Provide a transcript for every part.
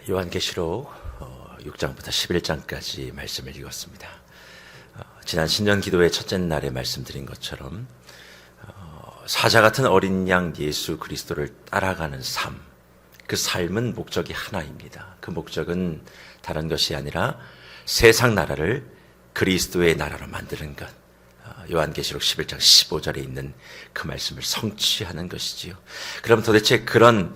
요한계시록 6장부터 11장까지 말씀을 읽었습니다. 지난 신년 기도회 첫째 날에 말씀드린 것처럼 사자 같은 어린 양 예수 그리스도를 따라가는 삶, 그 삶은 목적이 하나입니다. 그 목적은 다른 것이 아니라 세상 나라를 그리스도의 나라로 만드는 것, 요한계시록 11장 15절에 있는 그 말씀을 성취하는 것이지요. 그럼 도대체 그런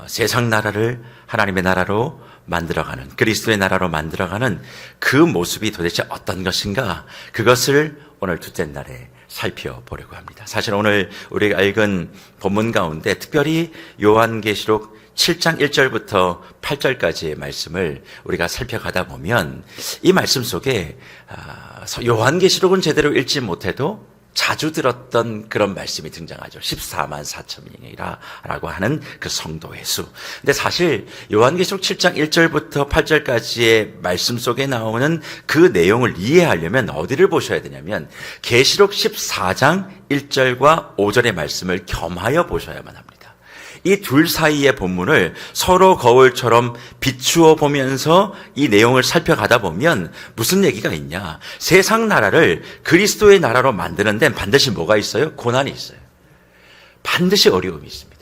세상 나라를 하나님의 나라로 만들어가는, 그리스도의 나라로 만들어가는 그 모습이 도대체 어떤 것인가, 그것을 오늘 둘째 날에 살펴보려고 합니다. 사실 오늘 우리가 읽은 본문 가운데 특별히 요한계시록 7장 1절부터 8절까지의 말씀을 우리가 살펴가다 보면 이 말씀 속에 요한계시록은 제대로 읽지 못해도 자주 들었던 그런 말씀이 등장하죠. 14만 4천 명이라고 하는 그 성도의 수. 근데 사실 요한계시록 7장 1절부터 8절까지의 말씀 속에 나오는 그 내용을 이해하려면 어디를 보셔야 되냐면 계시록 14장 1절과 5절의 말씀을 겸하여 보셔야만 합니다. 이 둘 사이의 본문을 서로 거울처럼 비추어 보면서 이 내용을 살펴가다 보면 무슨 얘기가 있냐? 세상 나라를 그리스도의 나라로 만드는 데는 반드시 뭐가 있어요? 고난이 있어요. 반드시 어려움이 있습니다.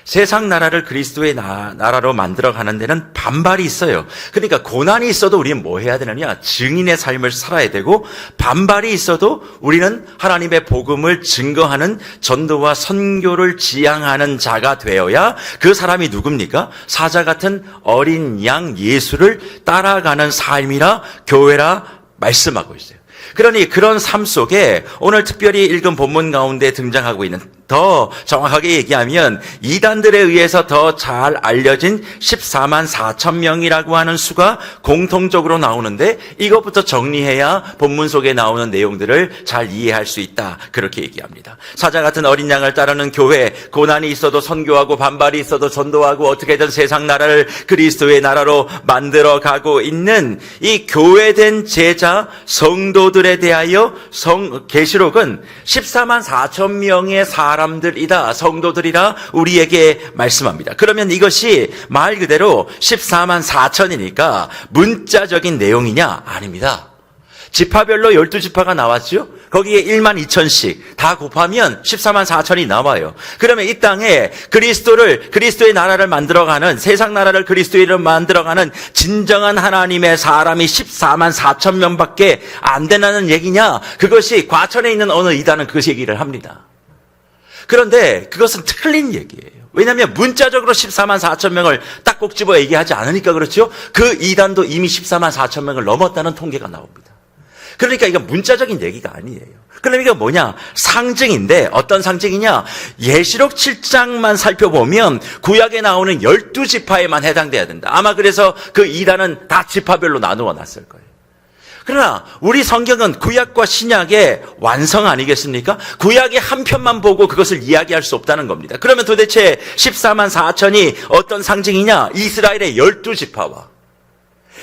세상 나라를 그리스도의 나라로 만들어가는 데는 반발이 있어요. 그러니까 고난이 있어도 우리는 뭐 해야 되느냐? 증인의 삶을 살아야 되고, 반발이 있어도 우리는 하나님의 복음을 증거하는 전도와 선교를 지향하는 자가 되어야 그 사람이 누굽니까? 사자 같은 어린 양 예수를 따라가는 삶이라 교회라 말씀하고 있어요. 그러니 그런 삶 속에 오늘 특별히 읽은 본문 가운데 등장하고 있는, 더 정확하게 얘기하면 이단들에 의해서 더 잘 알려진 14만 4천 명이라고 하는 수가 공통적으로 나오는데, 이것부터 정리해야 본문 속에 나오는 내용들을 잘 이해할 수 있다, 그렇게 얘기합니다. 사자 같은 어린 양을 따르는 교회, 고난이 있어도 선교하고 반발이 있어도 전도하고 어떻게든 세상 나라를 그리스도의 나라로 만들어가고 있는 이 교회된 제자 성도들에 대하여 계시록은 14만 4천 명의 사람들이다, 성도들이라 우리에게 말씀합니다. 그러면 이것이 말 그대로 14만 4천이니까 문자적인 내용이냐? 아닙니다. 지파별로 12지파가 나왔죠? 거기에 1만 2천씩 다 곱하면 14만 4천이 나와요. 그러면 이 땅에 그리스도의 나라를 만들어가는, 세상 나라를 그리스도로 만들어가는 진정한 하나님의 사람이 14만 4천 명밖에 안 된다는 얘기냐? 그것이 과천에 있는 어느 이단은 그 얘기를 합니다. 그런데 그것은 틀린 얘기예요. 왜냐하면 문자적으로 14만 4천 명을 딱 꼭 집어 얘기하지 않으니까 그렇죠? 그 이단도 이미 14만 4천 명을 넘었다는 통계가 나옵니다. 그러니까 이건 문자적인 얘기가 아니에요. 그러니까 뭐냐? 상징인데, 어떤 상징이냐? 예시록 7장만 살펴보면 구약에 나오는 12지파에만 해당돼야 된다. 아마 그래서 그 이단은 다 지파별로 나누어 놨을 거예요. 그러나 우리 성경은 구약과 신약의 완성 아니겠습니까? 구약의 한 편만 보고 그것을 이야기할 수 없다는 겁니다. 그러면 도대체 14만 4천이 어떤 상징이냐? 이스라엘의 12지파와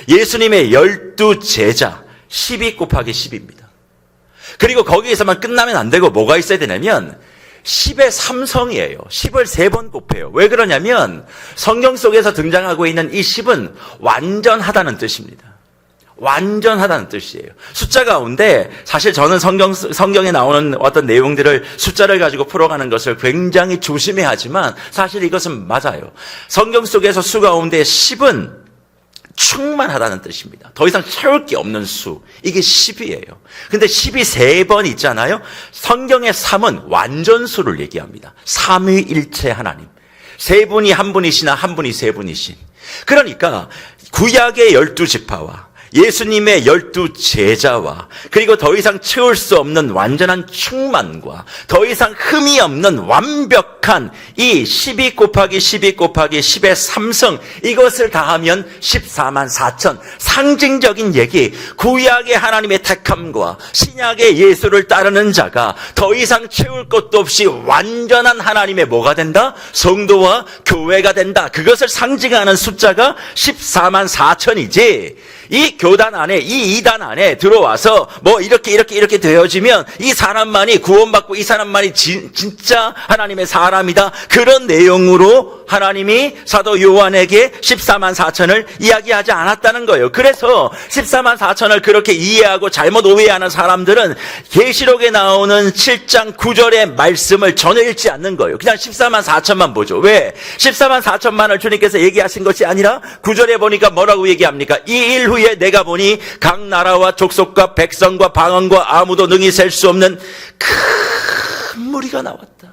예수님의 12제자, 12 곱하기 10입니다. 그리고 거기에서만 끝나면 안 되고 뭐가 있어야 되냐면 10의 삼성이에요. 10을 3번 곱해요. 왜 그러냐면 성경 속에서 등장하고 있는 이 10은 완전하다는 뜻입니다. 완전하다는 뜻이에요. 숫자 가운데 사실 저는 성경에 나오는 어떤 내용들을 숫자를 가지고 풀어가는 것을 굉장히 조심해야 하지만 사실 이것은 맞아요. 성경 속에서 수 가운데 10은 충만하다는 뜻입니다. 더 이상 채울 게 없는 수, 이게 10이에요. 근데 10이 3번 있잖아요. 성경의 3은 완전수를 얘기합니다. 삼위일체 하나님, 세 분이 한 분이시나 한 분이 세 분이신. 그러니까 구약의 12지파와 예수님의 12제자와 그리고 더 이상 채울 수 없는 완전한 충만과 더 이상 흠이 없는 완벽한 이 12 곱하기 12 곱하기 10의 삼성, 이것을 다하면 14만 4천. 상징적인 얘기, 구약의 하나님의 택함과 신약의 예수를 따르는 자가 더 이상 채울 것도 없이 완전한 하나님의 뭐가 된다? 성도와 교회가 된다. 그것을 상징하는 숫자가 14만 4천이지 이 교단 안에, 이 이단 안에 들어와서 뭐 이렇게 되어지면 이 사람만이 구원받고 이 사람만이 진짜 하나님의 사람이다. 그런 내용으로 하나님이 사도 요한에게 14만 4천을 이야기하지 않았다는 거예요. 그래서 14만 4천을 그렇게 이해하고 잘못 오해하는 사람들은 계시록에 나오는 7장 9절의 말씀을 전혀 읽지 않는 거예요. 그냥 14만 4천만 보죠. 왜? 14만 4천만을 주님께서 얘기하신 것이 아니라 9절에 보니까 뭐라고 얘기합니까? 이 일 후에 내가 보니 각 나라와 족속과 백성과 방언과 아무도 능히 셀 수 없는 큰 무리가 나왔다.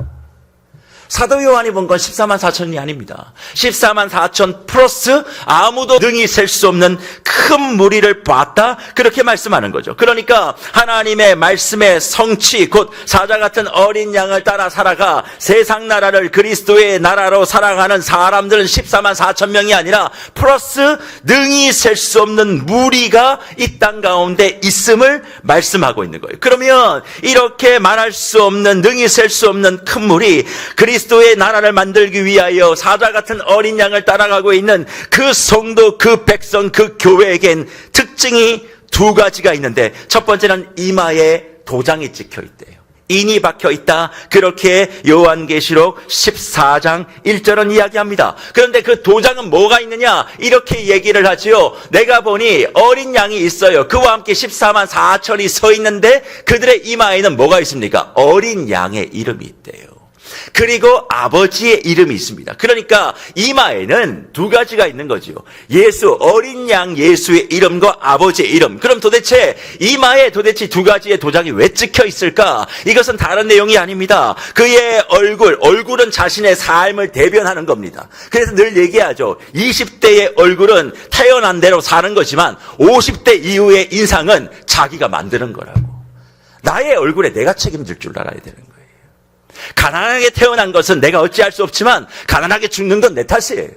사도 요한이 본 건 14만 4천이 아닙니다. 14만 4천 플러스 아무도 능히 셀 수 없는 큰 무리를 봤다. 그렇게 말씀하는 거죠. 그러니까 하나님의 말씀의 성취, 곧 사자 같은 어린 양을 따라 살아가 세상 나라를 그리스도의 나라로 살아가는 사람들은 14만 4천 명이 아니라 플러스 능히 셀 수 없는 무리가 이 땅 가운데 있음을 말씀하고 있는 거예요. 그러면 이렇게 말할 수 없는, 능히 셀 수 없는 큰 무리, 그리스도의 나라를 만들기 위하여 사자 같은 어린 양을 따라가고 있는 그 성도, 그 백성, 그 교회에겐 특징이 두 가지가 있는데, 첫 번째는 이마에 도장이 찍혀 있대요. 인이 박혀 있다. 그렇게 요한계시록 14장 1절은 이야기합니다. 그런데 그 도장은 뭐가 있느냐? 이렇게 얘기를 하지요. 내가 보니 어린 양이 있어요. 그와 함께 14만 4천이 서 있는데 그들의 이마에는 뭐가 있습니까? 어린 양의 이름이 있대요. 그리고 아버지의 이름이 있습니다. 그러니까 이마에는 두 가지가 있는 거죠. 예수, 어린 양 예수의 이름과 아버지의 이름. 그럼 도대체 이마에 도대체 두 가지의 도장이 왜 찍혀 있을까? 이것은 다른 내용이 아닙니다. 그의 얼굴은 자신의 삶을 대변하는 겁니다. 그래서 늘 얘기하죠. 20대의 얼굴은 태어난 대로 사는 거지만 50대 이후의 인상은 자기가 만드는 거라고. 나의 얼굴에 내가 책임질 줄 알아야 되는 거예요. 가난하게 태어난 것은 내가 어찌할 수 없지만 가난하게 죽는 건 내 탓이에요.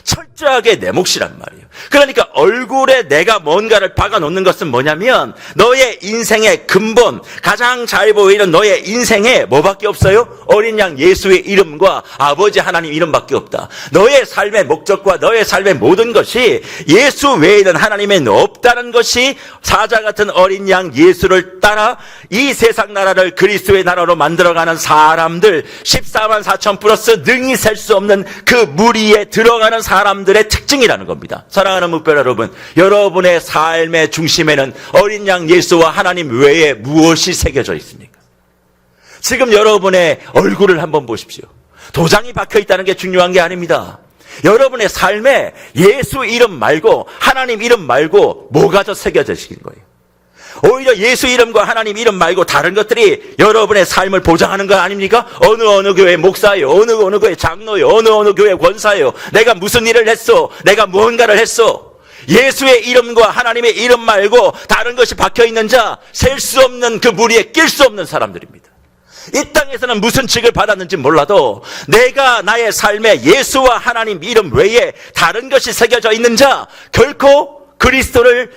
철저하게 내 몫이란 말이에요. 그러니까 얼굴에 내가 뭔가를 박아놓는 것은 뭐냐면 너의 인생의 근본, 가장 잘 보이는 너의 인생에 뭐밖에 없어요? 어린 양 예수의 이름과 아버지 하나님 이름밖에 없다. 너의 삶의 목적과 너의 삶의 모든 것이 예수 외에는 하나님에는 없다는 것이 사자 같은 어린 양 예수를 따라 이 세상 나라를 그리스도의 나라로 만들어가는 사람들 14만 4천 플러스 능히 셀 수 없는 그 무리에 들어가는 사람들의 특징이라는 겁니다. 사랑하는 묵별 여러분, 여러분의 삶의 중심에는 어린 양 예수와 하나님 외에 무엇이 새겨져 있습니까? 지금 여러분의 얼굴을 한번 보십시오. 도장이 박혀 있다는 게 중요한 게 아닙니다. 여러분의 삶에 예수 이름 말고 하나님 이름 말고 뭐가 더 새겨져 있는 거예요? 오히려 예수 이름과 하나님 이름 말고 다른 것들이 여러분의 삶을 보장하는 거 아닙니까? 어느 교회 목사예요. 어느 교회 장로예요. 어느 교회 권사예요. 내가 무슨 일을 했어. 내가 무언가를 했어. 예수의 이름과 하나님의 이름 말고 다른 것이 박혀 있는 자, 셀 수 없는 그 무리에 낄 수 없는 사람들입니다. 이 땅에서는 무슨 칙을 받았는지 몰라도 내가 나의 삶에 예수와 하나님 이름 외에 다른 것이 새겨져 있는 자, 결코 그리스도를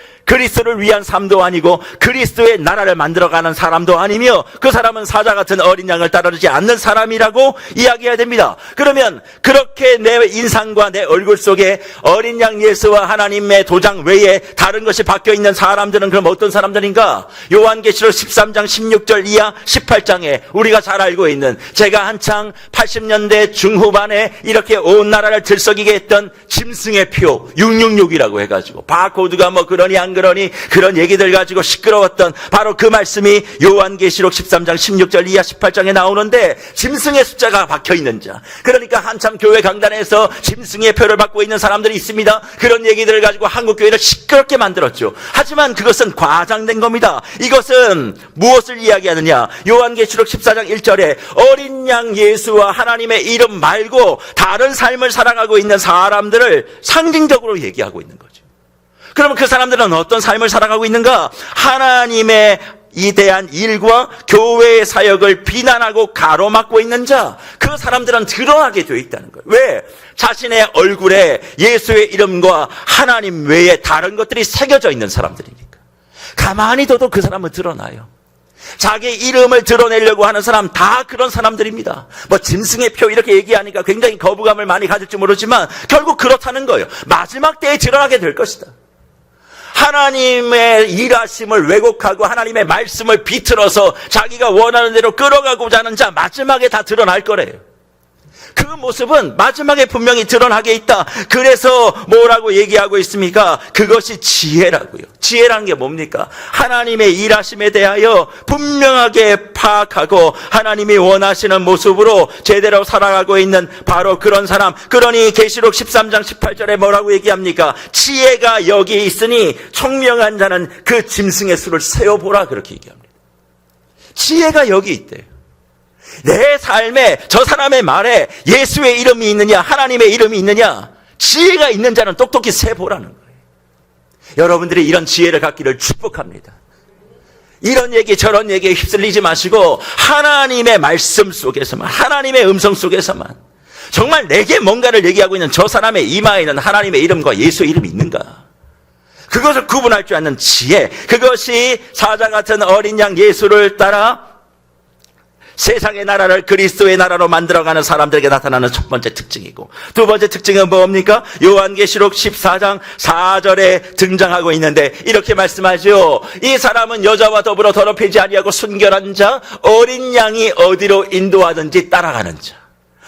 위한 삶도 아니고 그리스도의 나라를 만들어가는 사람도 아니며 그 사람은 사자 같은 어린 양을 따르지 않는 사람이라고 이야기해야 됩니다. 그러면 그렇게 내 인상과 내 얼굴 속에 어린 양 예수와 하나님의 도장 외에 다른 것이 박혀있는 사람들은 그럼 어떤 사람들인가? 요한계시록 13장 16절 이하 18장에 우리가 잘 알고 있는, 제가 한창 80년대 중후반에 이렇게 온 나라를 들썩이게 했던 짐승의 표 666이라고 해가지고 바코드가 뭐 그러니 안 그러니 그런 얘기들 가지고 시끄러웠던 바로 그 말씀이 요한계시록 13장 16절 이하 18장에 나오는데, 짐승의 숫자가 박혀있는 자, 그러니까 한참 교회 강단에서 짐승의 표를 받고 있는 사람들이 있습니다. 그런 얘기들을 가지고 한국교회를 시끄럽게 만들었죠. 하지만 그것은 과장된 겁니다. 이것은 무엇을 이야기하느냐? 요한계시록 14장 1절에 어린 양 예수와 하나님의 이름 말고 다른 삶을 살아가고 있는 사람들을 상징적으로 얘기하고 있는 거죠. 그러면 그 사람들은 어떤 삶을 살아가고 있는가? 하나님의 이대한 일과 교회의 사역을 비난하고 가로막고 있는 자, 그 사람들은 드러나게 되어 있다는 거예요. 왜? 자신의 얼굴에 예수의 이름과 하나님 외에 다른 것들이 새겨져 있는 사람들이니까. 가만히 둬도 그 사람은 드러나요. 자기 이름을 드러내려고 하는 사람 다 그런 사람들입니다. 뭐 짐승의 표 이렇게 얘기하니까 굉장히 거부감을 많이 가질지 모르지만 결국 그렇다는 거예요. 마지막 때에 드러나게 될 것이다. 하나님의 일하심을 왜곡하고 하나님의 말씀을 비틀어서 자기가 원하는 대로 끌어가고자 하는 자, 마지막에 다 드러날 거래요. 그 모습은 마지막에 분명히 드러나게 있다. 그래서 뭐라고 얘기하고 있습니까? 그것이 지혜라고요. 지혜라는 게 뭡니까? 하나님의 일하심에 대하여 분명하게 파악하고 하나님이 원하시는 모습으로 제대로 살아가고 있는 바로 그런 사람. 그러니 계시록 13장 18절에 뭐라고 얘기합니까? 지혜가 여기 있으니 총명한 자는 그 짐승의 수를 세어보라, 그렇게 얘기합니다. 지혜가 여기 있대요. 내 삶에, 저 사람의 말에 예수의 이름이 있느냐, 하나님의 이름이 있느냐, 지혜가 있는 자는 똑똑히 세보라는 거예요. 여러분들이 이런 지혜를 갖기를 축복합니다. 이런 얘기 저런 얘기에 휩쓸리지 마시고 하나님의 말씀 속에서만, 하나님의 음성 속에서만 정말 내게 뭔가를 얘기하고 있는 저 사람의 이마에 있는 하나님의 이름과 예수의 이름이 있는가, 그것을 구분할 줄 아는 지혜, 그것이 사자 같은 어린 양 예수를 따라 세상의 나라를 그리스도의 나라로 만들어가는 사람들에게 나타나는 첫 번째 특징이고, 두 번째 특징은 뭡니까? 요한계시록 14장 4절에 등장하고 있는데 이렇게 말씀하죠. 이 사람은 여자와 더불어 더럽히지 아니하고 순결한 자, 어린 양이 어디로 인도하든지 따라가는 자.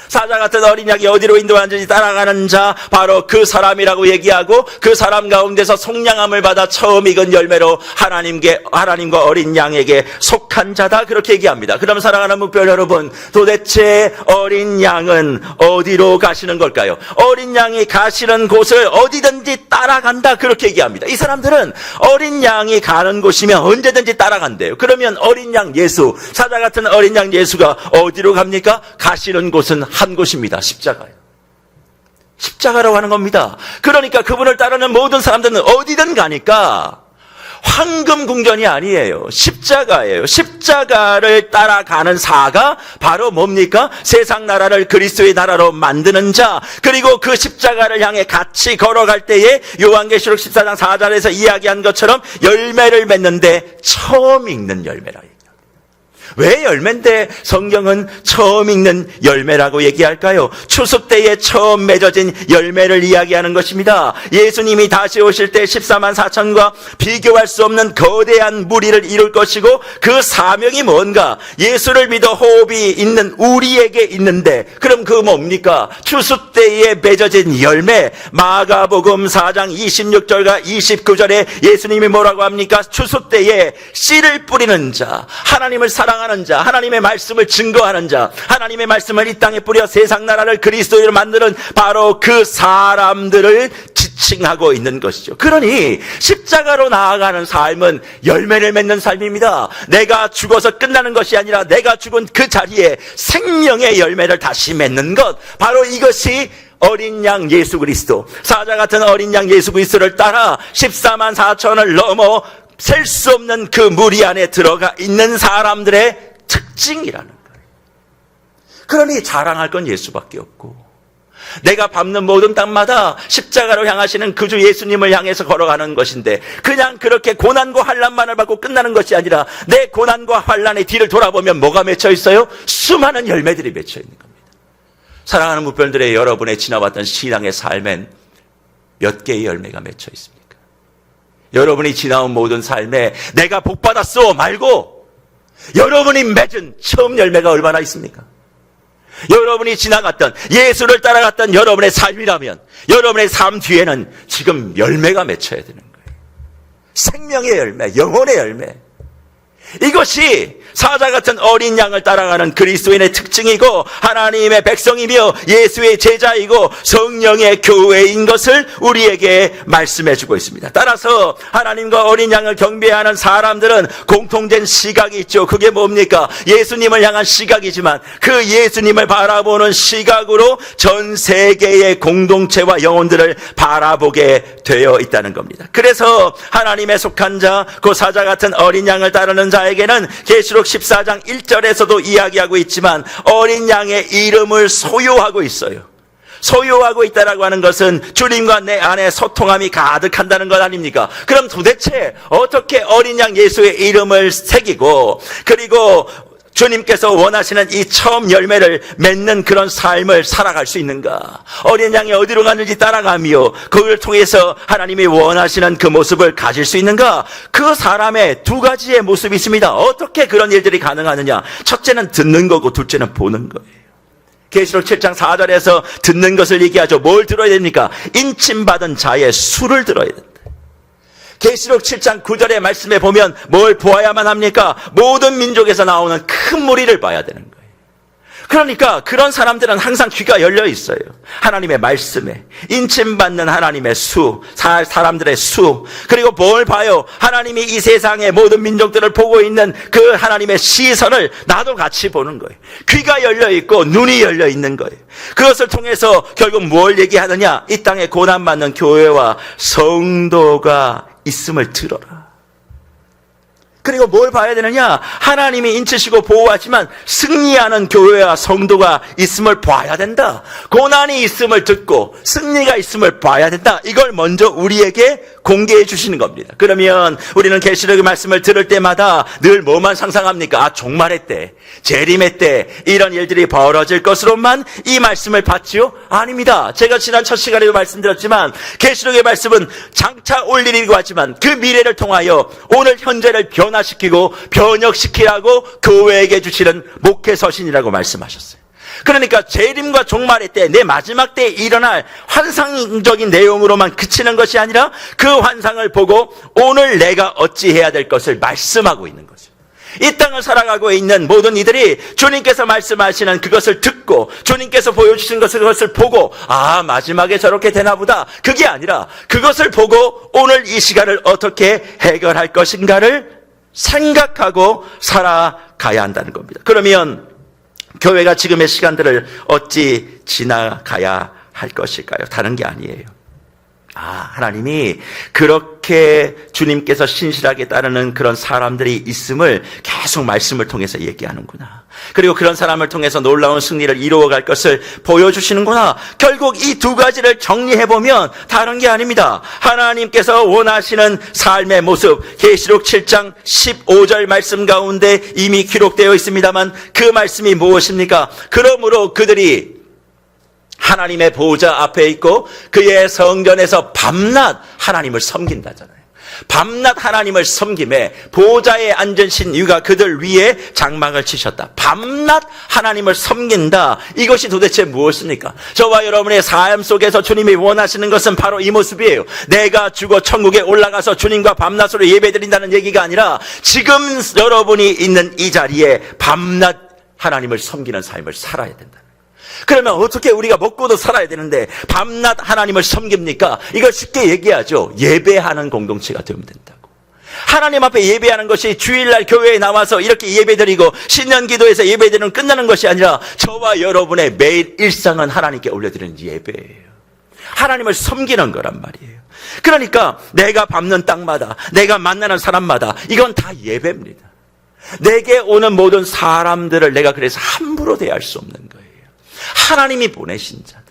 사자 같은 어린 양이 어디로 인도하는지 따라가는 자, 바로 그 사람이라고 얘기하고, 그 사람 가운데서 속량함을 받아 처음 익은 열매로 하나님과 어린 양에게 속한 자다, 그렇게 얘기합니다. 그럼 사랑하는 목별 여러분, 도대체 어린 양은 어디로 가시는 걸까요? 어린 양이 가시는 곳을 어디든지 따라간다, 그렇게 얘기합니다. 이 사람들은 어린 양이 가는 곳이면 언제든지 따라간대요. 그러면 어린 양 예수, 사자 같은 어린 양 예수가 어디로 갑니까? 가시는 곳은 한 곳입니다. 십자가요. 십자가라고 하는 겁니다. 그러니까 그분을 따르는 모든 사람들은 어디든 가니까 황금 궁전이 아니에요. 십자가예요. 십자가를 따라가는 사가 바로 뭡니까? 세상 나라를 그리스도의 나라로 만드는 자, 그리고 그 십자가를 향해 같이 걸어갈 때에 요한계시록 14장 4절에서 이야기한 것처럼 열매를 맺는데 처음 읽는 열매라. 왜 열매인데 성경은 처음 읽는 열매라고 얘기할까요? 추수 때에 처음 맺어진 열매를 이야기하는 것입니다. 예수님이 다시 오실 때 14만 4천과 비교할 수 없는 거대한 무리를 이룰 것이고, 그 사명이 뭔가? 예수를 믿어 호흡이 있는 우리에게 있는데, 그럼 그 뭡니까? 추수 때에 맺어진 열매. 마가복음 4장 26절과 29절에 예수님이 뭐라고 합니까? 추수 때에 씨를 뿌리는 자, 하나님을 사랑하는 자, 하나님의 말씀을 증거하는 자, 하나님의 말씀을 이 땅에 뿌려 세상 나라를 그리스도로 만드는 바로 그 사람들을 지칭하고 있는 것이죠. 그러니 십자가로 나아가는 삶은 열매를 맺는 삶입니다. 내가 죽어서 끝나는 것이 아니라 내가 죽은 그 자리에 생명의 열매를 다시 맺는 것, 바로 이것이 어린 양 예수 그리스도, 사자 같은 어린 양 예수 그리스도를 따라 14만 4천을 넘어 셀 수 없는 그 무리 안에 들어가 있는 사람들의 특징이라는 거예요. 그러니 자랑할 건 예수밖에 없고, 내가 밟는 모든 땅마다 십자가로 향하시는 그 주 예수님을 향해서 걸어가는 것인데, 그냥 그렇게 고난과 환난만을 받고 끝나는 것이 아니라 내 고난과 환난의 뒤를 돌아보면 뭐가 맺혀 있어요? 수많은 열매들이 맺혀 있는 겁니다. 사랑하는 무별들의 여러분의 지나왔던 신앙의 삶엔 몇 개의 열매가 맺혀 있습니다. 여러분이 지나온 모든 삶에 내가 복받았어 말고 여러분이 맺은 처음 열매가 얼마나 있습니까? 여러분이 지나갔던, 예수를 따라갔던 여러분의 삶이라면 여러분의 삶 뒤에는 지금 열매가 맺혀야 되는 거예요. 생명의 열매, 영혼의 열매. 이것이 사자 같은 어린 양을 따라가는 그리스도인의 특징이고, 하나님의 백성이며 예수의 제자이고 성령의 교회인 것을 우리에게 말씀해주고 있습니다. 따라서 하나님과 어린 양을 경배하는 사람들은 공통된 시각이 있죠. 그게 뭡니까? 예수님을 향한 시각이지만 그 예수님을 바라보는 시각으로 전 세계의 공동체와 영혼들을 바라보게 되어 있다는 겁니다. 그래서 하나님의 속한 자, 그 사자 같은 어린 양을 따르는 자에게는 계시록 14장 1절에서도 이야기하고 있지만 어린 양의 이름을 소유하고 있어요. 소유하고 있다라고 하는 것은 주님과 내 안에 소통함이 가득한다는 것 아닙니까? 그럼 도대체 어떻게 어린 양 예수의 이름을 새기고, 그리고 주님께서 원하시는 이 처음 열매를 맺는 그런 삶을 살아갈 수 있는가? 어린 양이 어디로 가는지 따라가며 그걸 통해서 하나님이 원하시는 그 모습을 가질 수 있는가? 그 사람의 두 가지의 모습이 있습니다. 어떻게 그런 일들이 가능하느냐? 첫째는 듣는 거고 둘째는 보는 거예요. 계시록 7장 4절에서 듣는 것을 얘기하죠. 뭘 들어야 됩니까? 인침받은 자의 수를 들어야 된다. 계시록 7장 9절의 말씀에 보면 뭘 보아야만 합니까? 모든 민족에서 나오는 큰 무리를 봐야 되는 거예요. 그러니까 그런 사람들은 항상 귀가 열려 있어요. 하나님의 말씀에 인침받는 하나님의 수, 사람들의 수. 그리고 뭘 봐요? 하나님이 이 세상의 모든 민족들을 보고 있는 그 하나님의 시선을 나도 같이 보는 거예요. 귀가 열려 있고 눈이 열려 있는 거예요. 그것을 통해서 결국 뭘 얘기하느냐? 이 땅에 고난받는 교회와 성도가 있음을 들어라. 그리고 뭘 봐야 되느냐? 하나님이 인치시고 보호하지만 승리하는 교회와 성도가 있음을 봐야 된다. 고난이 있음을 듣고 승리가 있음을 봐야 된다. 이걸 먼저 우리에게 공개해 주시는 겁니다. 그러면 우리는 계시록의 말씀을 들을 때마다 늘 뭐만 상상합니까? 종말의 때, 재림의 때 이런 일들이 벌어질 것으로만 이 말씀을 받지요? 아닙니다. 제가 지난 첫 시간에도 말씀드렸지만 계시록의 말씀은 장차 올 일이고 하지만 그 미래를 통하여 오늘 현재를 변화시키고 변혁시키라고 교회에게 주시는 목회서신이라고 말씀하셨어요. 그러니까 재림과 종말의 때, 내 마지막 때에 일어날 환상적인 내용으로만 그치는 것이 아니라 그 환상을 보고 오늘 내가 어찌해야 될 것을 말씀하고 있는 거죠. 이 땅을 살아가고 있는 모든 이들이 주님께서 말씀하시는 그것을 듣고 주님께서 보여주신 그것을 보고 마지막에 저렇게 되나 보다. 그게 아니라 그것을 보고 오늘 이 시간을 어떻게 해결할 것인가를 생각하고 살아가야 한다는 겁니다. 그러면 교회가 지금의 시간들을 어찌 지나가야 할 것일까요? 다른 게 아니에요. 하나님이 그렇게 주님께서 신실하게 따르는 그런 사람들이 있음을 계속 말씀을 통해서 얘기하는구나. 그리고 그런 사람을 통해서 놀라운 승리를 이루어갈 것을 보여주시는구나. 결국 이 두 가지를 정리해보면 다른 게 아닙니다. 하나님께서 원하시는 삶의 모습, 계시록 7장 15절 말씀 가운데 이미 기록되어 있습니다만 그 말씀이 무엇입니까? 그러므로 그들이 하나님의 보호자 앞에 있고 그의 성전에서 밤낮 하나님을 섬긴다잖아요. 밤낮 하나님을 섬김에 보호자에 앉으신 이유가 그들 위에 장막을 치셨다. 밤낮 하나님을 섬긴다. 이것이 도대체 무엇입니까? 저와 여러분의 삶 속에서 주님이 원하시는 것은 바로 이 모습이에요. 내가 죽어 천국에 올라가서 주님과 밤낮으로 예배드린다는 얘기가 아니라 지금 여러분이 있는 이 자리에 밤낮 하나님을 섬기는 삶을 살아야 된다. 그러면 어떻게 우리가 먹고도 살아야 되는데 밤낮 하나님을 섬깁니까? 이걸 쉽게 얘기하죠. 예배하는 공동체가 되면 된다고. 하나님 앞에 예배하는 것이 주일날 교회에 나와서 이렇게 예배드리고 신년기도에서 예배드리는 끝나는 것이 아니라 저와 여러분의 매일 일상은 하나님께 올려드리는 예배예요. 하나님을 섬기는 거란 말이에요. 그러니까 내가 밟는 땅마다 내가 만나는 사람마다 이건 다 예배입니다. 내게 오는 모든 사람들을 내가 그래서 함부로 대할 수 없는 거예요. 하나님이 보내신 자들,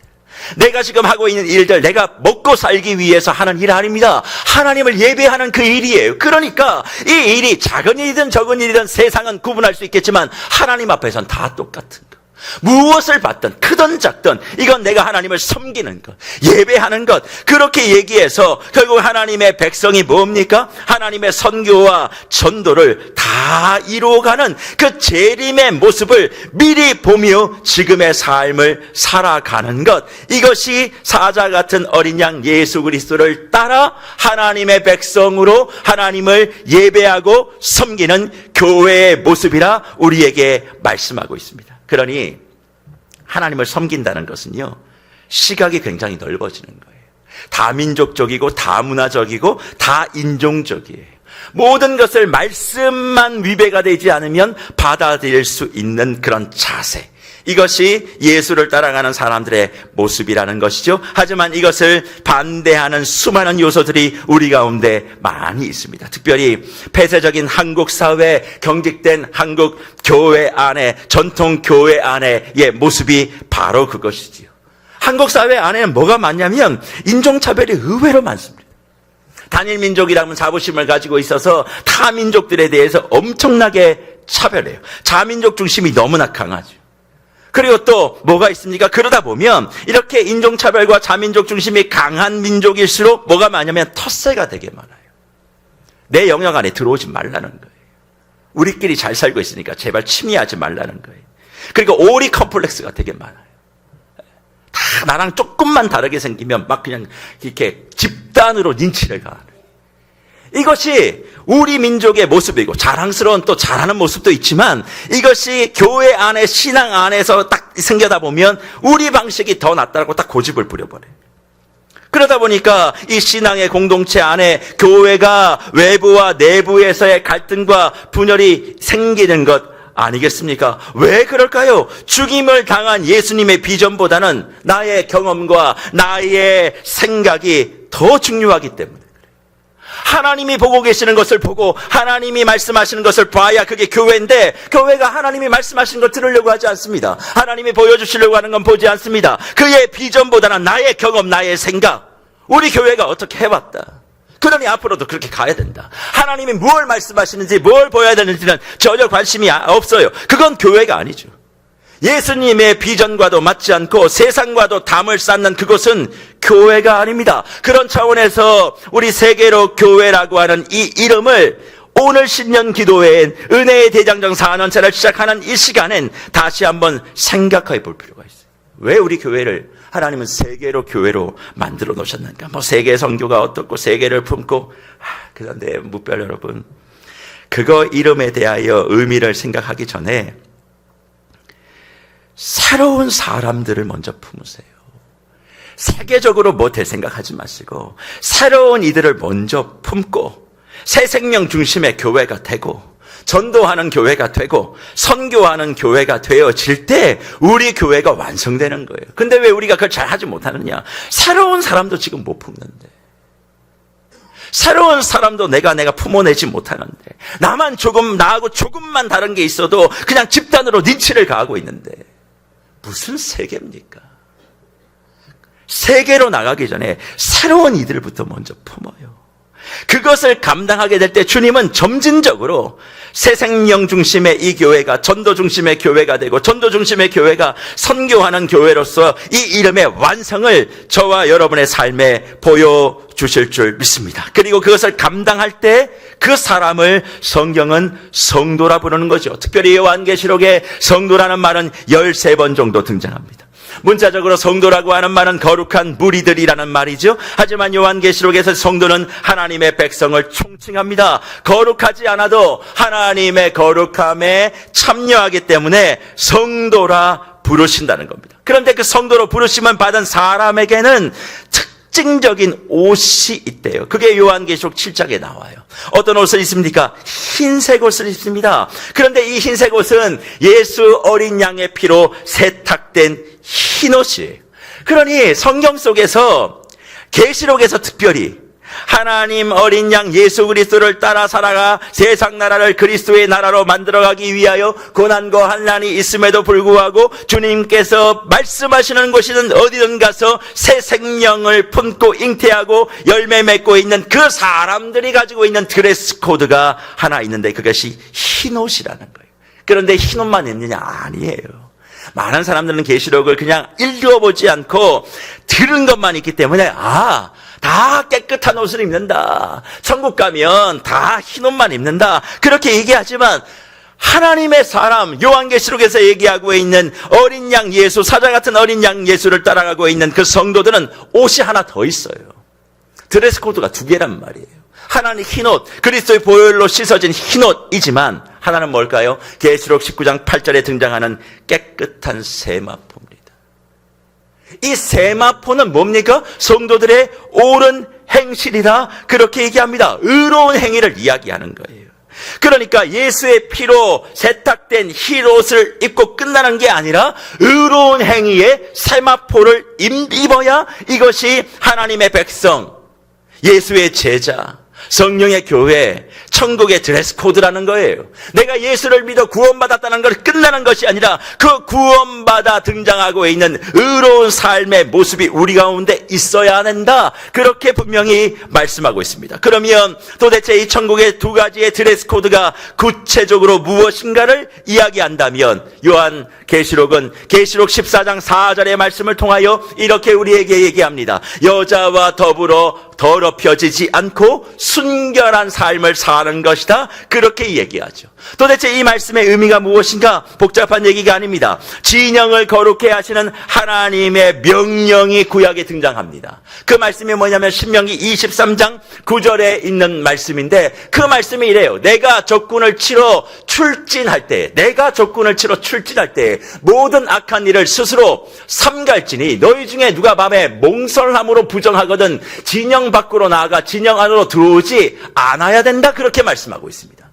내가 지금 하고 있는 일들, 내가 먹고 살기 위해서 하는 일 아닙니다. 하나님을 예배하는 그 일이에요. 그러니까 이 일이 작은 일이든 적은 일이든 세상은 구분할 수 있겠지만 하나님 앞에서는 다 똑같은 거. 무엇을 받든 크든 작든 이건 내가 하나님을 섬기는 것, 예배하는 것. 그렇게 얘기해서 결국 하나님의 백성이 뭡니까? 하나님의 선교와 전도를 다 이루어가는 그 재림의 모습을 미리 보며 지금의 삶을 살아가는 것. 이것이 사자 같은 어린 양 예수 그리스도를 따라 하나님의 백성으로 하나님을 예배하고 섬기는 교회의 모습이라 우리에게 말씀하고 있습니다. 그러니 하나님을 섬긴다는 것은요, 시각이 굉장히 넓어지는 거예요. 다민족적이고 다문화적이고 다인종적이에요. 모든 것을 말씀만 위배가 되지 않으면 받아들일 수 있는 그런 자세, 이것이 예수를 따라가는 사람들의 모습이라는 것이죠. 하지만 이것을 반대하는 수많은 요소들이 우리 가운데 많이 있습니다. 특별히 폐쇄적인 한국 사회, 경직된 한국 교회 안에, 전통 교회 안에의 모습이 바로 그것이지요. 한국 사회 안에는 뭐가 많냐면 인종차별이 의외로 많습니다. 단일민족이라는 자부심을 가지고 있어서 타 민족들에 대해서 엄청나게 차별해요. 자민족 중심이 너무나 강하죠. 그리고 또 뭐가 있습니까? 그러다 보면 이렇게 인종차별과 자민족 중심이 강한 민족일수록 뭐가 많냐면 텃세가 되게 많아요. 내 영역 안에 들어오지 말라는 거예요. 우리끼리 잘 살고 있으니까 제발 침해하지 말라는 거예요. 그리고 오리 컴플렉스가 되게 많아요. 다 나랑 조금만 다르게 생기면 막 그냥 이렇게 집단으로 린치를 가하는. 이것이 우리 민족의 모습이고 자랑스러운 또 잘하는 모습도 있지만 이것이 교회 안에 신앙 안에서 딱 생겨다 보면 우리 방식이 더 낫다고 딱 고집을 부려버려요. 그러다 보니까 이 신앙의 공동체 안에 교회가 외부와 내부에서의 갈등과 분열이 생기는 것 아니겠습니까? 왜 그럴까요? 죽임을 당한 예수님의 비전보다는 나의 경험과 나의 생각이 더 중요하기 때문에 하나님이 보고 계시는 것을 보고 하나님이 말씀하시는 것을 봐야 그게 교회인데 교회가 하나님이 말씀하시는 걸 들으려고 하지 않습니다. 하나님이 보여주시려고 하는 건 보지 않습니다. 그의 비전보다는 나의 경험, 나의 생각, 우리 교회가 어떻게 해왔다. 그러니 앞으로도 그렇게 가야 된다. 하나님이 뭘 말씀하시는지 뭘 보여야 되는지는 전혀 관심이 없어요. 그건 교회가 아니죠. 예수님의 비전과도 맞지 않고 세상과도 담을 쌓는 그것은 교회가 아닙니다. 그런 차원에서 우리 세계로 교회라고 하는 이 이름을 오늘 신년 기도회엔 은혜의 대장정 4년차를 시작하는 이 시간엔 다시 한번 생각해 볼 필요가 있어요. 왜 우리 교회를 하나님은 세계로 교회로 만들어 놓으셨는가? 뭐 세계 선교가 어떻고 세계를 품고 그런데 묵별 여러분, 그거 이름에 대하여 의미를 생각하기 전에 새로운 사람들을 먼저 품으세요. 세계적으로 뭐 될 생각하지 마시고 새로운 이들을 먼저 품고 새 생명 중심의 교회가 되고 전도하는 교회가 되고 선교하는 교회가 되어질 때 우리 교회가 완성되는 거예요. 근데 왜 우리가 그걸 잘 하지 못하느냐? 새로운 사람도 지금 못 품는데, 새로운 사람도 내가 품어내지 못하는데, 나만 나하고 조금만 다른 게 있어도 그냥 집단으로 린치를 가하고 있는데 무슨 세계입니까? 세계로 나가기 전에 새로운 이들부터 먼저 품어요. 그것을 감당하게 될 때 주님은 점진적으로 새 생명 중심의 이 교회가 전도 중심의 교회가 되고 전도 중심의 교회가 선교하는 교회로서 이 이름의 완성을 저와 여러분의 삶에 보여주실 줄 믿습니다. 그리고 그것을 감당할 때 그 사람을 성경은 성도라 부르는 거죠. 특별히 요한계시록에 성도라는 말은 13번 정도 등장합니다. 문자적으로 성도라고 하는 말은 거룩한 무리들이라는 말이죠. 하지만 요한계시록에서 성도는 하나님의 백성을 총칭합니다. 거룩하지 않아도 하나님의 거룩함에 참여하기 때문에 성도라 부르신다는 겁니다. 그런데 그 성도로 부르심을 받은 사람에게는 특징적인 옷이 있대요. 그게 요한계시록 7장에 나와요. 어떤 옷을 입습니까? 흰색 옷을 입습니다. 그런데 이 흰색 옷은 예수 어린 양의 피로 세탁된 흰 옷이에요. 그러니 성경 속에서 계시록에서 특별히 하나님 어린 양 예수 그리스도를 따라 살아가 세상 나라를 그리스도의 나라로 만들어가기 위하여 고난과 환난이 있음에도 불구하고 주님께서 말씀하시는 곳이든 어디든 가서 새 생명을 품고 잉태하고 열매 맺고 있는 그 사람들이 가지고 있는 드레스 코드가 하나 있는데 그것이 흰옷이라는 거예요. 그런데 흰옷만 입느냐? 아니에요. 많은 사람들은 계시록을 그냥 읽어보지 않고 들은 것만 있기 때문에 다 깨끗한 옷을 입는다, 천국 가면 다 흰옷만 입는다, 그렇게 얘기하지만 하나님의 사람, 요한계시록에서 얘기하고 있는 어린 양 예수, 사자 같은 어린 양 예수를 따라가고 있는 그 성도들은 옷이 하나 더 있어요. 드레스 코드가 2개란 말이에요. 하나는 흰옷, 그리스도의 보혈로 씻어진 흰옷이지만 하나는 뭘까요? 계시록 19장 8절에 등장하는 깨끗한 세마포입니다. 이 세마포는 뭡니까? 성도들의 옳은 행실이라 그렇게 얘기합니다. 의로운 행위를 이야기하는 거예요. 그러니까 예수의 피로 세탁된 흰옷을 입고 끝나는 게 아니라 의로운 행위에 세마포를 입어야 이것이 하나님의 백성, 예수의 제자, 성령의 교회, 천국의 드레스 코드라는 거예요. 내가 예수를 믿어 구원받았다는 걸 끝나는 것이 아니라 그 구원받아 등장하고 있는 의로운 삶의 모습이 우리 가운데 있어야 한다. 그렇게 분명히 말씀하고 있습니다. 그러면 도대체 이 천국의 두 가지의 드레스 코드가 구체적으로 무엇인가를 이야기한다면 요한계시록은 계시록 14장 4절의 말씀을 통하여 이렇게 우리에게 얘기합니다. 여자와 더불어 더럽혀지지 않고 순결한 삶을 사는 것이다. 그렇게 얘기하죠. 도대체 이 말씀의 의미가 무엇인가? 복잡한 얘기가 아닙니다. 진영을 거룩해 하시는 하나님의 명령이 구약에 등장합니다. 그 말씀이 뭐냐면 신명기 23장 9절에 있는 말씀인데 그 말씀이 이래요. 내가 적군을 치러 출진할 때 모든 악한 일을 스스로 삼갈지니 너희 중에 누가 밤에 몽설함으로 부정하거든 진영 밖으로 나아가 진영 안으로 들어오지 않아야 된다. 그렇게 말씀하고 있습니다.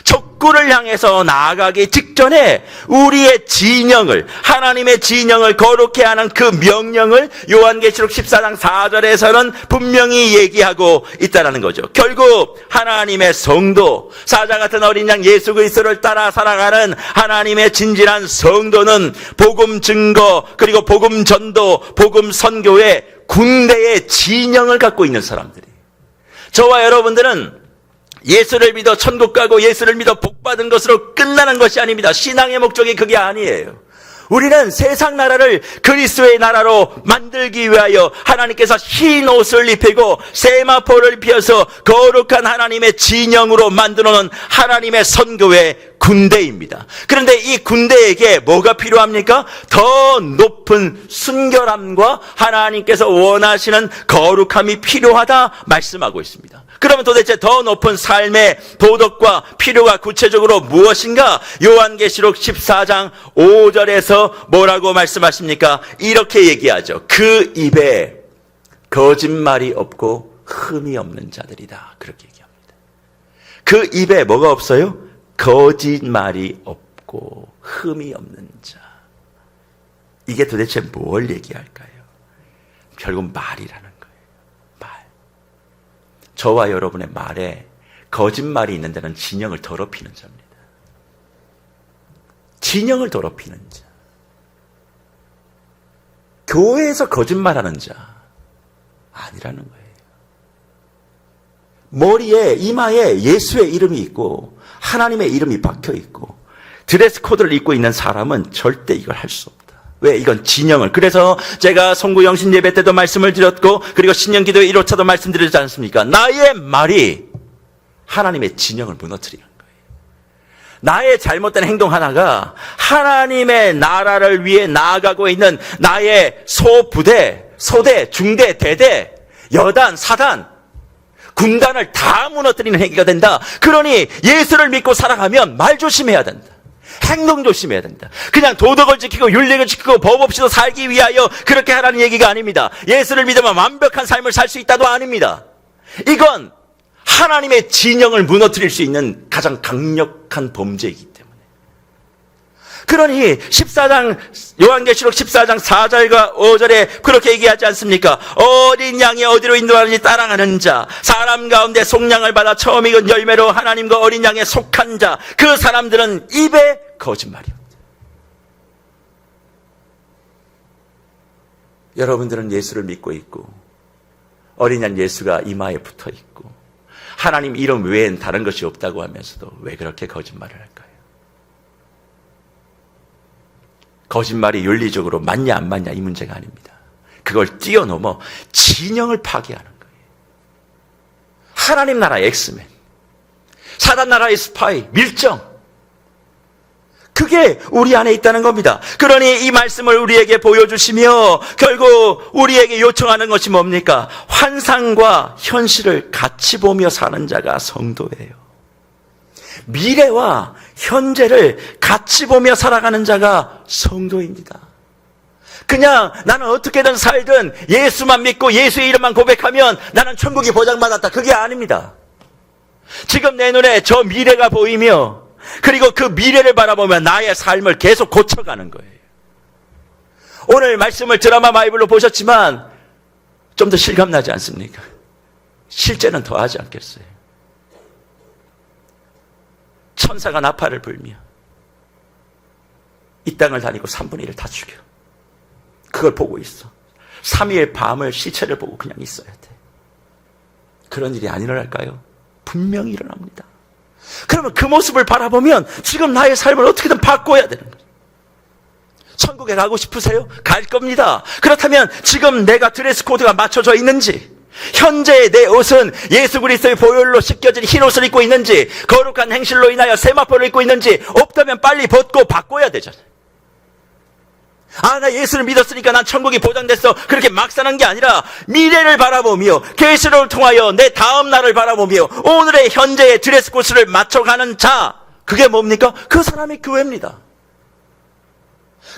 적군을 향해서 나아가기 직전에 우리의 진영을, 하나님의 진영을 거룩해 하는 그 명령을 요한계시록 14장 4절에서는 분명히 얘기하고 있다는 거죠. 결국 하나님의 성도, 사자 같은 어린 양 예수 그리스도를 따라 살아가는 하나님의 진실한 성도는 복음 증거, 그리고 복음 전도, 복음 선교의 군대의 진영을 갖고 있는 사람들이. 저와 여러분들은 예수를 믿어 천국 가고 예수를 믿어 복 받은 것으로 끝나는 것이 아닙니다. 신앙의 목적이 그게 아니에요. 우리는 세상 나라를 그리스도의 나라로 만들기 위하여 하나님께서 흰 옷을 입히고 세마포를 피워서 거룩한 하나님의 진영으로 만들어 놓은 하나님의 선교의 군대입니다. 그런데 이 군대에게 뭐가 필요합니까? 더 높은 순결함과 하나님께서 원하시는 거룩함이 필요하다 말씀하고 있습니다. 그러면 도대체 더 높은 삶의 도덕과 필요가 구체적으로 무엇인가? 요한계시록 14장 5절에서 뭐라고 말씀하십니까? 이렇게 얘기하죠. 그 입에 거짓말이 없고 흠이 없는 자들이다. 그렇게 얘기합니다. 그 입에 뭐가 없어요? 거짓말이 없고 흠이 없는 자. 이게 도대체 뭘 얘기할까요? 결국 말이라는 거예요. 말. 저와 여러분의 말에 거짓말이 있는 데는 진영을 더럽히는 자입니다. 진영을 더럽히는 자. 교회에서 거짓말하는 자 아니라는 거예요. 머리에, 이마에 예수의 이름이 있고 하나님의 이름이 박혀 있고 드레스 코드를 입고 있는 사람은 절대 이걸 할 수 없다. 왜? 이건 진영을. 그래서 제가 송구영신 예배 때도 말씀을 드렸고 그리고 신년기도회 1호차도 말씀드렸지 않습니까? 나의 말이 하나님의 진영을 무너뜨리는 거예요. 나의 잘못된 행동 하나가 하나님의 나라를 위해 나아가고 있는 나의 소부대, 소대, 중대, 대대, 여단, 사단, 군단을 다 무너뜨리는 행위가 된다. 그러니 예수를 믿고 살아가면 말 조심해야 된다. 행동 조심해야 된다. 그냥 도덕을 지키고 윤리를 지키고 법 없이도 살기 위하여 그렇게 하라는 얘기가 아닙니다. 예수를 믿으면 완벽한 삶을 살 수 있다도 아닙니다. 이건 하나님의 진영을 무너뜨릴 수 있는 가장 강력한 범죄이기 때문에. 그러니 14장 요한계시록 14장 4절과 5절에 그렇게 얘기하지 않습니까? 어린 양이 어디로 인도하는지 따라가는 자, 사람 가운데 속량을 받아 처음 익은 열매로 하나님과 어린 양에 속한 자, 그 사람들은 입에 거짓말이옵니다. 여러분들은 예수를 믿고 있고 어린 양 예수가 이마에 붙어 있고 하나님 이름 외엔 다른 것이 없다고 하면서도 왜 그렇게 거짓말을 할까요? 거짓말이 윤리적으로 맞냐 안 맞냐 이 문제가 아닙니다. 그걸 뛰어넘어 진영을 파괴하는 거예요. 하나님 나라의 엑스맨, 사단 나라의 스파이, 밀정, 그게 우리 안에 있다는 겁니다. 그러니 이 말씀을 우리에게 보여주시며 결국 우리에게 요청하는 것이 뭡니까? 환상과 현실을 같이 보며 사는 자가 성도예요. 미래와 현재를 같이 보며 살아가는 자가 성도입니다. 그냥 나는 어떻게든 살든 예수만 믿고 예수의 이름만 고백하면 나는 천국이 보장받았다. 그게 아닙니다. 지금 내 눈에 저 미래가 보이며 그리고 그 미래를 바라보며 나의 삶을 계속 고쳐가는 거예요. 오늘 말씀을 드라마 바이블로 보셨지만 좀 더 실감나지 않습니까? 실제는 더 하지 않겠어요? 천사가 나팔을 불며 이 땅을 다니고 3분의 1을 다 죽여. 그걸 보고 있어. 3일 밤을 시체를 보고 그냥 있어야 돼. 그런 일이 안 일어날까요? 분명히 일어납니다. 그러면 그 모습을 바라보면 지금 나의 삶을 어떻게든 바꿔야 되는 거예요. 천국에 가고 싶으세요? 갈 겁니다. 그렇다면 지금 내가 드레스 코드가 맞춰져 있는지, 현재 내 옷은 예수 그리스도의 보혈로 씻겨진 흰 옷을 입고 있는지, 거룩한 행실로 인하여 세마포를 입고 있는지, 없다면 빨리 벗고 바꿔야 되잖아요. 나 예수를 믿었으니까 난 천국이 보장됐어. 그렇게 막 사는 게 아니라 미래를 바라보며 계시를 통하여 내 다음 날을 바라보며 오늘의 현재의 드레스 코드를 맞춰가는 자, 그게 뭡니까? 그 사람이 교회입니다.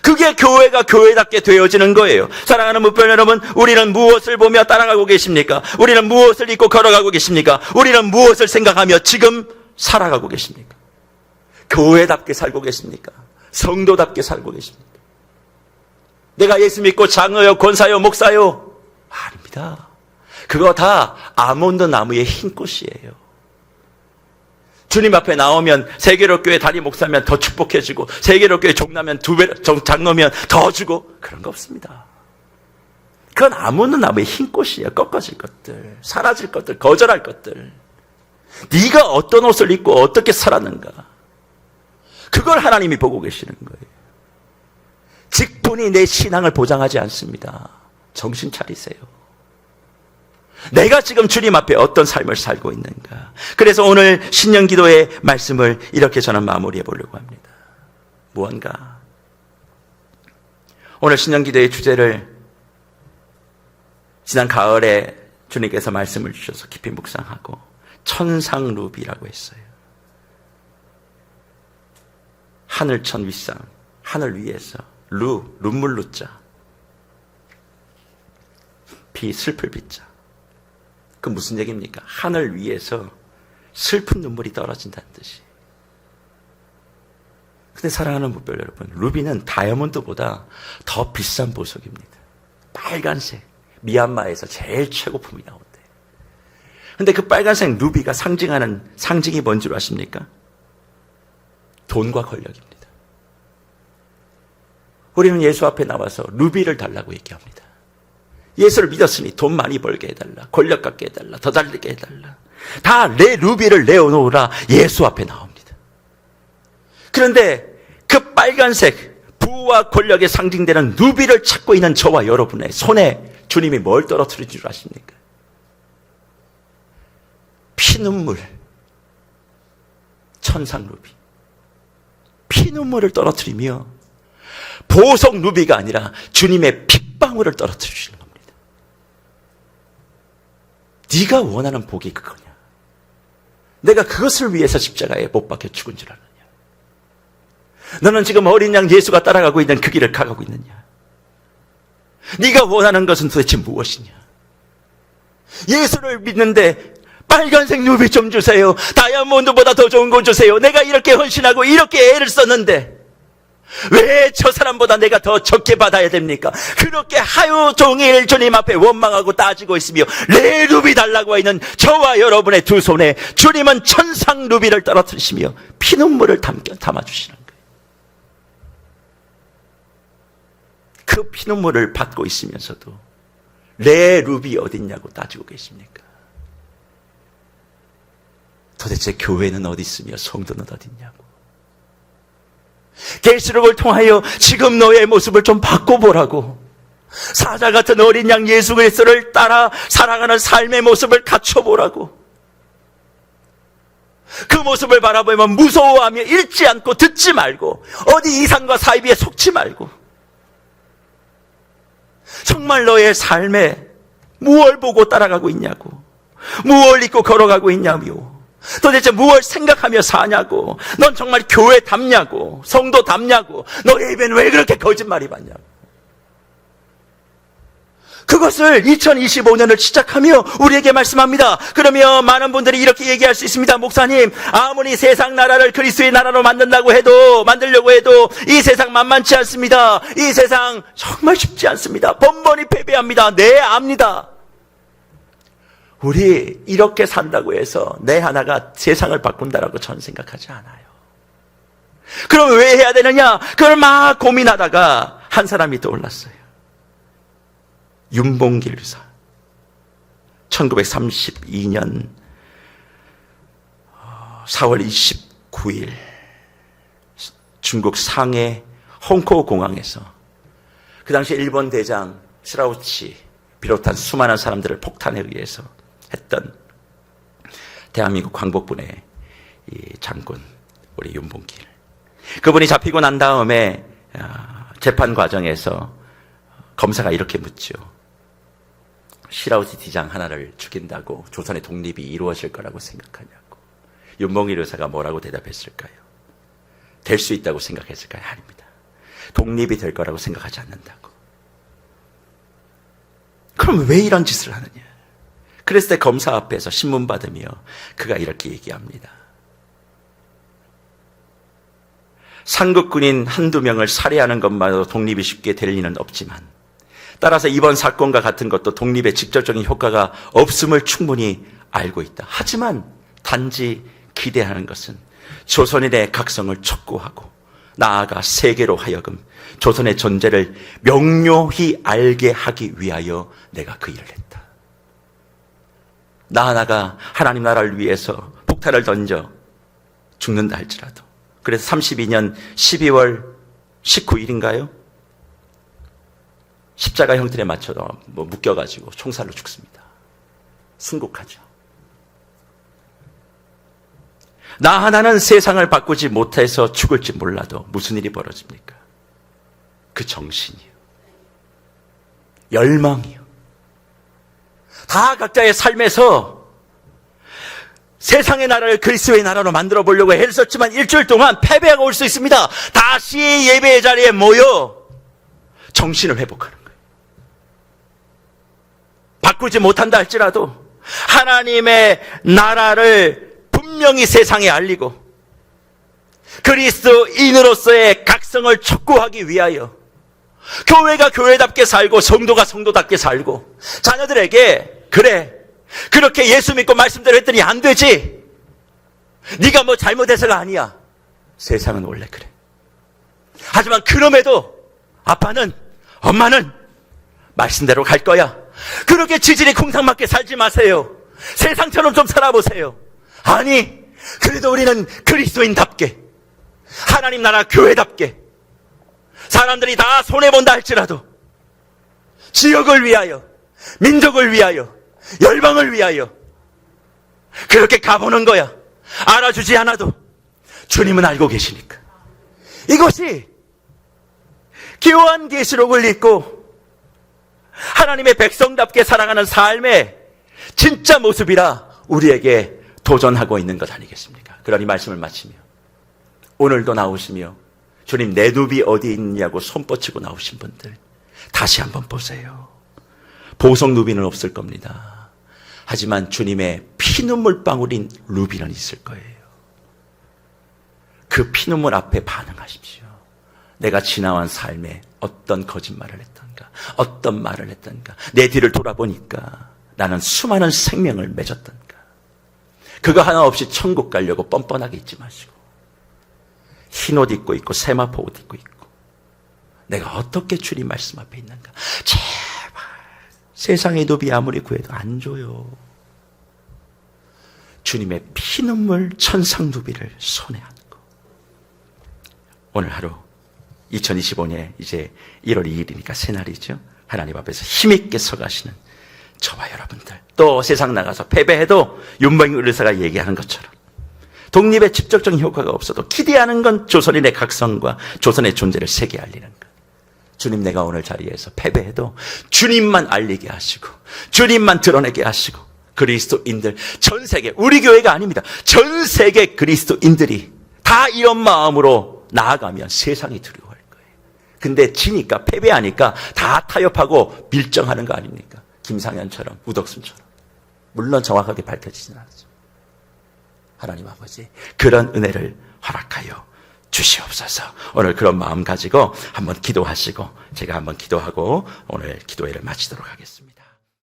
그게 교회가 교회답게 되어지는 거예요. 사랑하는 무별 여러분, 우리는 무엇을 보며 따라가고 계십니까? 우리는 무엇을 입고 걸어가고 계십니까? 우리는 무엇을 생각하며 지금 살아가고 계십니까? 교회답게 살고 계십니까? 성도답게 살고 계십니까? 내가 예수 믿고 장로요, 권사요, 목사요? 아닙니다. 그거 다 아몬드 나무의 흰 꽃이에요. 주님 앞에 나오면 세계로교회 다리 목사면 더 축복해주고, 세계로교회 종나면 장로면 더 주고, 그런 거 없습니다. 그건 아몬드 나무의 흰 꽃이에요. 꺾어질 것들, 사라질 것들, 거절할 것들. 네가 어떤 옷을 입고 어떻게 살았는가, 그걸 하나님이 보고 계시는 거예요. 직분이 내 신앙을 보장하지 않습니다. 정신 차리세요. 내가 지금 주님 앞에 어떤 삶을 살고 있는가. 그래서 오늘 신년기도의 말씀을 이렇게 저는 마무리해 보려고 합니다. 무언가 오늘 신년기도의 주제를 지난 가을에 주님께서 말씀을 주셔서 깊이 묵상하고 천상루비라고 했어요. 하늘천 윗상, 하늘 위에서 눈물 루자, 비 슬플 비자. 그 무슨 얘기입니까? 하늘 위에서 슬픈 눈물이 떨어진다는 뜻이. 근데 사랑하는 무별 여러분, 루비는 다이아몬드보다 더 비싼 보석입니다. 빨간색, 미얀마에서 제일 최고품이 나온대. 근데 그 빨간색 루비가 상징하는 상징이 뭔 줄 아십니까? 돈과 권력입니다. 우리는 예수 앞에 나와서 루비를 달라고 얘기합니다. 예수를 믿었으니 돈 많이 벌게 해달라, 권력 갖게 해달라, 더 잘 되게 해달라. 다 내 루비를 내어놓으라 예수 앞에 나옵니다. 그런데 그 빨간색 부와 권력에 상징되는 루비를 찾고 있는 저와 여러분의 손에 주님이 뭘 떨어뜨릴 줄 아십니까? 피눈물, 천상 루비. 피눈물을 떨어뜨리며 보석 루비가 아니라 주님의 핏방울을 떨어뜨리시는 겁니다. 네가 원하는 복이 그거냐? 내가 그것을 위해서 십자가에 못 박혀 죽은 줄 아느냐? 너는 지금 어린 양 예수가 따라가고 있는 그 길을 가고 있느냐? 네가 원하는 것은 도대체 무엇이냐? 예수를 믿는데 빨간색 루비 좀 주세요. 다이아몬드보다 더 좋은 거 주세요. 내가 이렇게 헌신하고 이렇게 애를 썼는데 왜 저 사람보다 내가 더 적게 받아야 됩니까? 그렇게 하루 종일 주님 앞에 원망하고 따지고 있으며 내 루비 달라고 하는 저와 여러분의 두 손에 주님은 천상 루비를 떨어뜨리시며 피눈물을 담아주시는 거예요. 그 피눈물을 받고 있으면서도 내 루비 어딨냐고 따지고 계십니까? 도대체 교회는 어디 있으며 성도는 어딨냐고. 계시록을 통하여 지금 너의 모습을 좀 바꿔보라고. 사자 같은 어린 양 예수 그리스도를 따라 살아가는 삶의 모습을 갖춰보라고. 그 모습을 바라보면 무서워하며 읽지 않고 듣지 말고 어디 이상과 사이비에 속지 말고 정말 너의 삶에 무엇을 보고 따라가고 있냐고, 무엇을 입고 걸어가고 있냐며, 도대체 무엇을 생각하며 사냐고, 넌 정말 교회답냐고, 성도답냐고, 너의 입에는 왜 그렇게 거짓말이 많냐고. 그것을 2025년을 시작하며 우리에게 말씀합니다. 그러면 많은 분들이 이렇게 얘기할 수 있습니다. 목사님, 아무리 세상 나라를 그리스도의 나라로 만들려고 해도 이 세상 만만치 않습니다. 이 세상 정말 쉽지 않습니다. 번번이 패배합니다. 네, 압니다. 우리 이렇게 산다고 해서 내 하나가 세상을 바꾼다라고 저는 생각하지 않아요. 그럼 왜 해야 되느냐? 그걸 막 고민하다가 한 사람이 떠올랐어요. 윤봉길 의사. 1932년 4월 29일 중국 상해 홍콩 공항에서 그 당시 일본 대장 스라우치 비롯한 수많은 사람들을 폭탄에 의해서 했던 대한민국 광복군의 이 장군 우리 윤봉길, 그분이 잡히고 난 다음에 재판 과정에서 검사가 이렇게 묻죠. 시라우치 대장 하나를 죽인다고 조선의 독립이 이루어질 거라고 생각하냐고. 윤봉길 의사가 뭐라고 대답했을까요? 될 수 있다고 생각했을까요? 아닙니다. 독립이 될 거라고 생각하지 않는다고. 그럼 왜 이런 짓을 하느냐? 그랬을 때 검사 앞에서 신문 받으며 그가 이렇게 얘기합니다. 상국군인 한두 명을 살해하는 것만으로 독립이 쉽게 될 리는 없지만, 따라서 이번 사건과 같은 것도 독립에 직접적인 효과가 없음을 충분히 알고 있다. 하지만 단지 기대하는 것은 조선인의 각성을 촉구하고 나아가 세계로 하여금 조선의 존재를 명료히 알게 하기 위하여 내가 그 일을 했다. 나 하나가 하나님 나라를 위해서 폭탄을 던져 죽는다 할지라도, 그래서 32년 12월 19일인가요? 십자가 형틀에 맞춰 묶여가지고 총살로 죽습니다. 순국하죠. 나 하나는 세상을 바꾸지 못해서 죽을지 몰라도 무슨 일이 벌어집니까? 그 정신이요, 열망이요, 다 각자의 삶에서 세상의 나라를 그리스도의 나라로 만들어 보려고 애를 썼지만 일주일 동안 패배하고 올 수 있습니다. 다시 예배의 자리에 모여 정신을 회복하는 거예요. 바꾸지 못한다 할지라도 하나님의 나라를 분명히 세상에 알리고 그리스도인으로서의 각성을 촉구하기 위하여 교회가 교회답게 살고 성도가 성도답게 살고 자녀들에게, 그래, 그렇게 예수 믿고 말씀대로 했더니 안 되지, 네가 뭐 잘못해서가 아니야, 세상은 원래 그래. 하지만 그럼에도 아빠는, 엄마는 말씀대로 갈 거야. 그렇게 지질이 쿵상맞게 살지 마세요. 세상처럼 좀 살아보세요. 아니, 그래도 우리는 그리스도인답게, 하나님 나라 교회답게, 사람들이 다 손해본다 할지라도 지역을 위하여, 민족을 위하여, 열방을 위하여 그렇게 가보는 거야. 알아주지 않아도 주님은 알고 계시니까. 이것이 기요한계시록을 읽고 하나님의 백성답게 살아가는 삶의 진짜 모습이라 우리에게 도전하고 있는 것 아니겠습니까? 그러니 말씀을 마치며 오늘도 나오시며 주님 내 누비 어디 있냐고 손뻗치고 나오신 분들 다시 한번 보세요. 보석 누비는 없을 겁니다. 하지만 주님의 피눈물 방울인 루비는 있을 거예요. 그 피눈물 앞에 반응하십시오. 내가 지나온 삶에 어떤 거짓말을 했던가, 어떤 말을 했던가, 내 뒤를 돌아보니까 나는 수많은 생명을 맺었던가. 그거 하나 없이 천국 가려고 뻔뻔하게 있지 마시고 흰옷 입고 있고 세마포 옷 입고 있고 내가 어떻게 주님 말씀 앞에 있는가. 제발 세상의 누비 아무리 구해도 안 줘요. 주님의 피눈물 천상 누비를 손에 안고 오늘 하루 2025년 이제 1월 2일이니까 새날이죠. 하나님 앞에서 힘있게 서가시는 저와 여러분들, 또 세상 나가서 패배해도 윤봉길 의사가 얘기하는 것처럼 독립에 직접적인 효과가 없어도 기대하는 건 조선인의 각성과 조선의 존재를 세계에 알리는 것. 주님, 내가 오늘 자리에서 패배해도 주님만 알리게 하시고 주님만 드러내게 하시고 그리스도인들 전 세계, 우리 교회가 아닙니다, 전 세계 그리스도인들이 다 이런 마음으로 나아가면 세상이 두려워할 거예요. 근데 지니까, 패배하니까 다 타협하고 밀정하는 거 아닙니까? 김상현처럼, 우덕순처럼. 물론 정확하게 밝혀지진 않았죠. 하나님 아버지, 그런 은혜를 허락하여 주시옵소서. 오늘 그런 마음 가지고 한번 기도하시고 제가 한번 기도하고 오늘 기도회를 마치도록 하겠습니다.